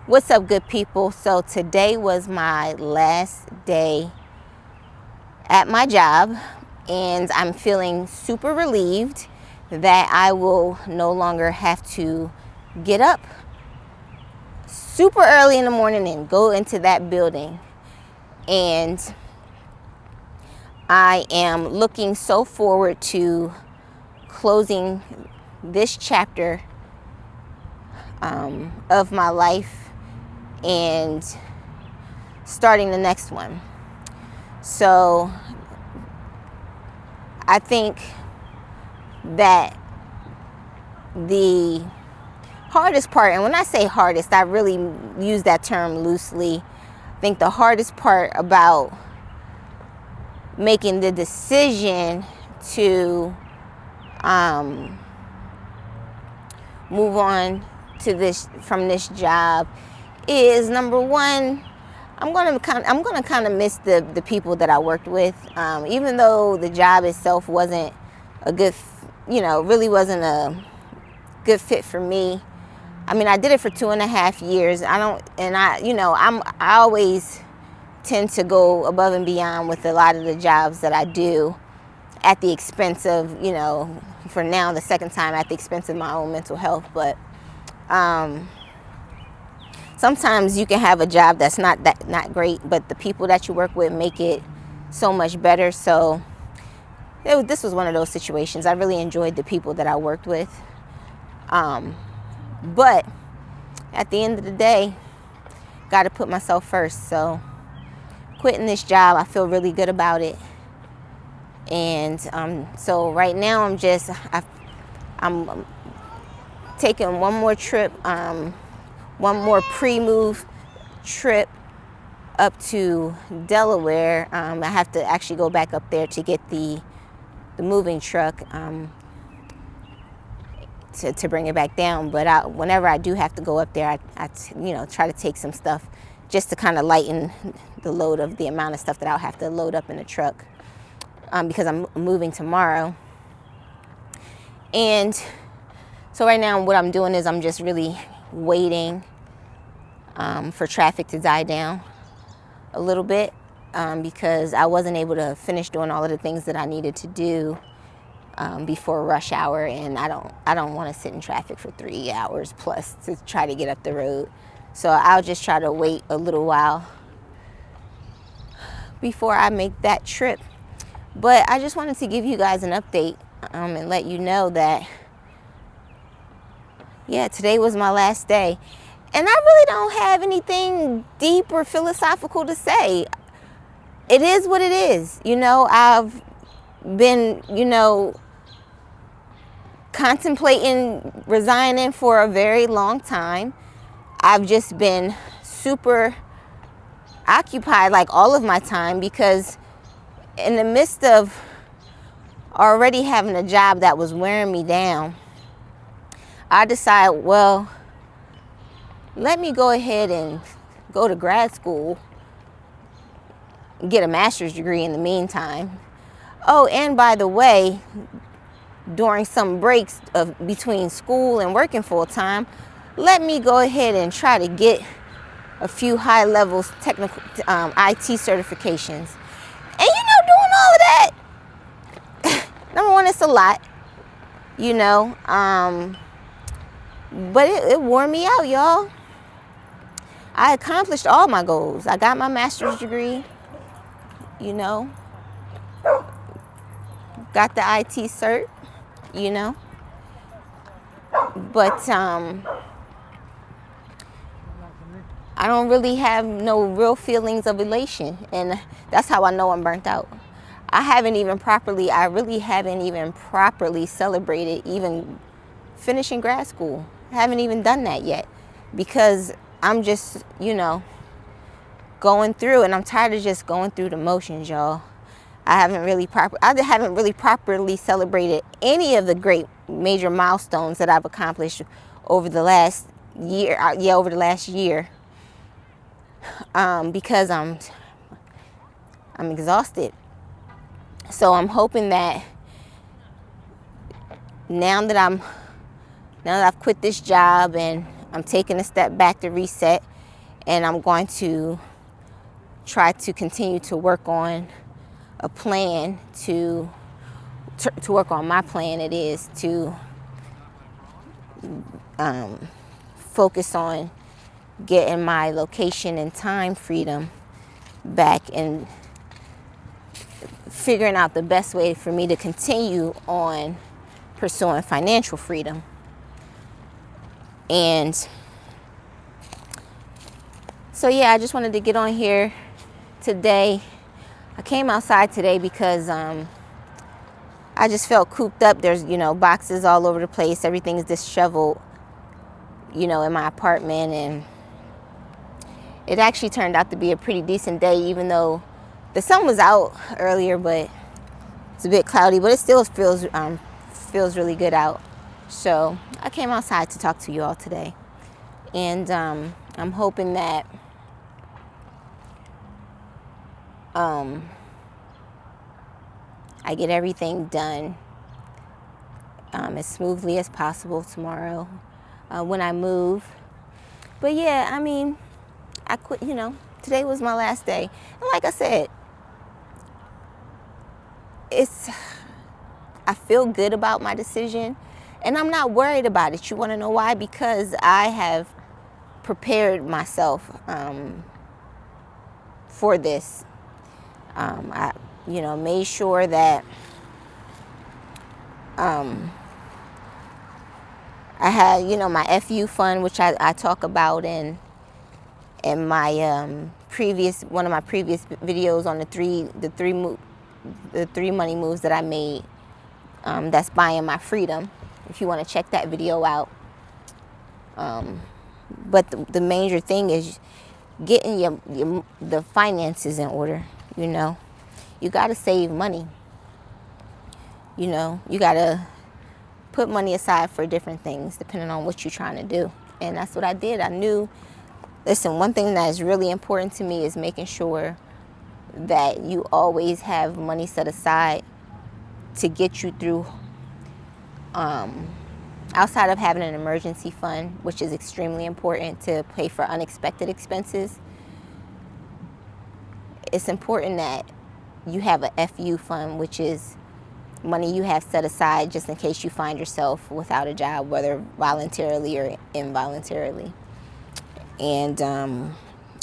What's up, good people? So today was my last day at my job, and I'm feeling super relieved that I will no longer have to get up super early in the morning and go into that building. And I am looking so forward to closing this chapter of my life and starting the next one. So I think that the hardest part, and when I say hardest, I really use that term loosely. I think the hardest part about making the decision to move on to from this job is, number one, I'm gonna kind of miss the people that I worked with, even though the job itself wasn't a good, really wasn't a good fit for me. I mean, I did it for 2.5 years. I always tend to go above and beyond with a lot of the jobs that I do, at the expense of, for now, the second time, at the expense of my own mental health. But sometimes you can have a job that's not great, but the people that you work with make it so much better. So this was one of those situations. I really enjoyed the people that I worked with. But at the end of the day, got to put myself first. So quitting this job, I feel really good about it. And so right now I'm taking one more trip, one more pre-move trip up to Delaware. I have to actually go back up there to get the moving truck to bring it back down. But whenever I do have to go up there, I try to take some stuff just to kind of lighten the load of the amount of stuff that I'll have to load up in the truck, because I'm moving tomorrow. And so right now what I'm doing is I'm just really waiting for traffic to die down a little bit, because I wasn't able to finish doing all of the things that I needed to do before rush hour, and I don't want to sit in traffic for 3 hours plus to try to get up the road. So I'll just try to wait a little while before I make that trip. But I just wanted to give you guys an update and let you know that, today was my last day. And I really don't have anything deep or philosophical to say. It is what it is. I've been, contemplating resigning for a very long time. I've just been super occupied, like all of my time, because in the midst of already having a job that was wearing me down, I decided, well, let me go ahead and go to grad school, get a master's degree in the meantime. Oh, and by the way, during some breaks between school and working full time, let me go ahead and try to get a few high levels technical IT certifications. And doing all of that, number one, it's a lot, but it wore me out, y'all. I accomplished all my goals. I got my master's degree, got the IT cert, but I don't really have no real feelings of elation, and that's how I know I'm burnt out. I really haven't even properly celebrated even finishing grad school. I haven't even done that yet, because I'm just, going through, and I'm tired of just going through the motions, y'all. I haven't really properly celebrated any of the great major milestones that I've accomplished over the last year. Because I'm exhausted. So I'm hoping that now that I've quit this job and I'm taking a step back to reset, And I'm going to try to continue to work on a plan to work on my plan. It is to focus on getting my location and time freedom back and figuring out the best way for me to continue on pursuing financial freedom. And so yeah, I just wanted to get on here today. I came outside today because I just felt cooped up. There's, boxes all over the place. Everything's disheveled, in my apartment. And it actually turned out to be a pretty decent day, even though the sun was out earlier, but it's a bit cloudy, but it still feels really good out. So I came outside to talk to you all today. And I'm hoping that I get everything done as smoothly as possible tomorrow when I move. But yeah, I mean, I quit, today was my last day. And like I said, I feel good about my decision, and I'm not worried about it. You want to know why? Because I have prepared myself for this. I made sure that I had, my FU fund, which I talk about in my one of my previous videos on the three money moves that I made. That's buying my freedom. If you want to check that video out. But the major thing is getting the finances in order. You got to save money. You got to put money aside for different things depending on what you're trying to do. And that's what I did. I knew, listen, one thing that is really important to me is making sure that you always have money set aside to get you through, outside of having an emergency fund, which is extremely important to pay for unexpected expenses. It's important that you have a FU fund, which is money you have set aside just in case you find yourself without a job, whether voluntarily or involuntarily. And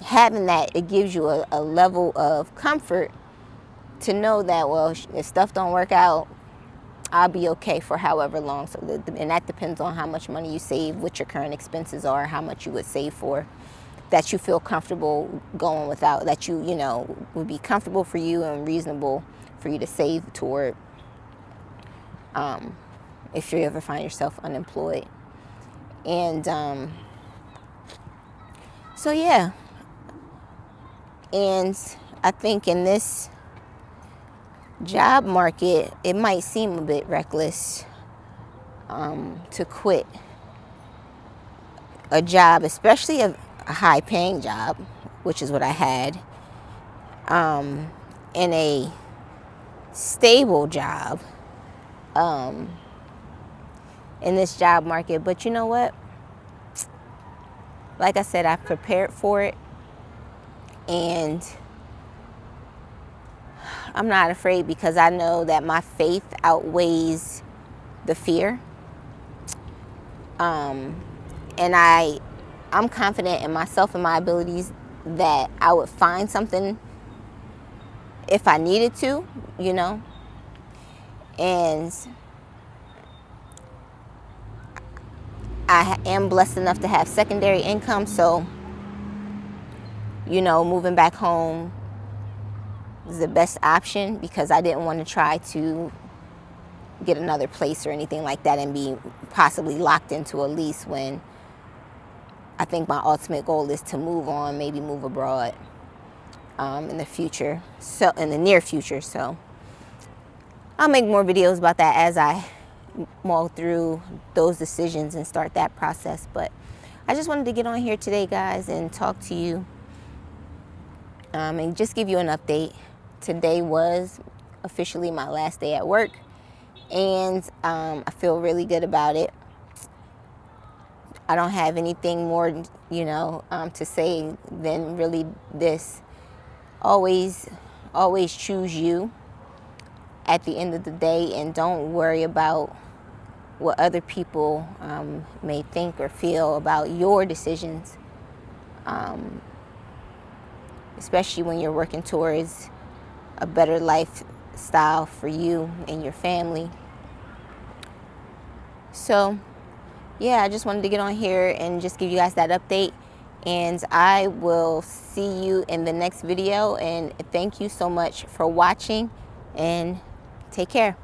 having that, it gives you a level of comfort to know that, well, if stuff don't work out, I'll be okay for however long. And that depends on how much money you save, what your current expenses are, how much you would save for, that you feel comfortable going without, that you would be comfortable for you and reasonable for you to save toward if you ever find yourself unemployed. And so yeah, and I think in this job market, it might seem a bit reckless to quit a job, especially a high-paying job, which is what I had, in a stable job in this job market. But you know what? Like I said, I prepared for it, and I'm not afraid because I know that my faith outweighs the fear. And I'm confident in myself and my abilities that I would find something if I needed to, And I am blessed enough to have secondary income, so, moving back home is the best option because I didn't want to try to get another place or anything like that and be possibly locked into a lease when I think my ultimate goal is to move on, maybe move abroad in the future, so in the near future. So I'll make more videos about that as I mull through those decisions and start that process. But I just wanted to get on here today, guys, and talk to you and just give you an update. Today was officially my last day at work, and I feel really good about it. I don't have anything more, to say than really this. Always, always choose you at the end of the day, and don't worry about what other people may think or feel about your decisions, especially when you're working towards a better lifestyle for you and your family. So yeah, I just wanted to get on here and just give you guys that update, and I will see you in the next video. And thank you so much for watching, and take care.